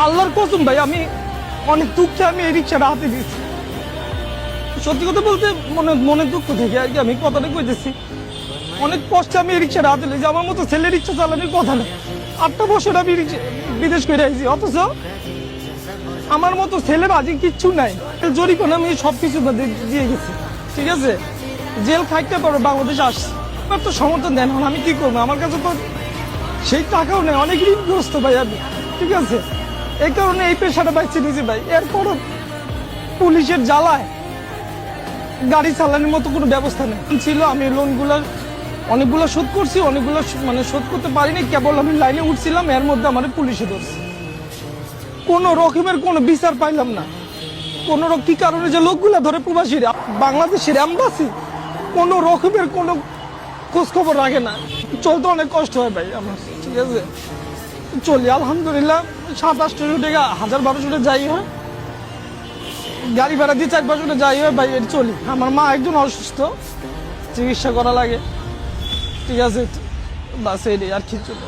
আল্লাহর কসম ভাই, আমি অনেক দুঃখে আমি এই রিক্সাটা হাতে দিয়েছি। সত্যি কথা বলতে মনে দুঃখ থেকে আর কি আমি কথাটা কইতেছি। অনেক কষ্টে আমি এই রিক্সাটা হাতে নিয়েছি। আমার মতো ছেলে রিক্সা চালানোর কথা না। 8টা বছর আমি বিদেশ করে আইছি, অথচ আমার মতো ছেলের আজকে কিচ্ছু নাই। জরিমানা আমি সবকিছু দিয়ে গেছি, ঠিক আছে। জেল খাইতে পারো, বাংলাদেশে আসছি। আমার তো সমর্থন দেন, আমি কি করবো? আমার কাছে তো সেই টাকাও নেই, অনেক ঋণগ্রস্ত ভাই আমি, ঠিক আছে। এই কারণে এই পেশাটা পাইছি নিজে ভাই। এরপরও পুলিশের জ্বালায় গাড়ি চালানোর মতো কোনো ব্যবস্থা নেই ছিল। আমি লোনগুলো অনেকগুলো শোধ করছি, অনেকগুলো শোধ করতে পারিনি। কেবল আমি লাইনে উঠছিলাম, এর মধ্যে আমার পুলিশে ধরছে। কোনো রকমের কোনো বিচার পাইলাম না। কোনো কি কারণে যে লোকগুলা ধরে প্রবাসীরা, বাংলাদেশের এম্বাসি কোনো রকমের কোনো খোঁজ খবর রাখে না। চলতে অনেক কষ্ট হয় ভাই আমার, ঠিক আছে। চলি আলহামদুলিল্লাহ, 700-800 টাকা, 1000-1200 টাকা যাই হয়, গাড়ি ভাড়া দিয়ে 4-500 টাকা যাই হয় ভাই, চলি। আমার মা একজন অসুস্থ, চিকিৎসা করা লাগে, ঠিক আছে। বাস এই আর কি চলে।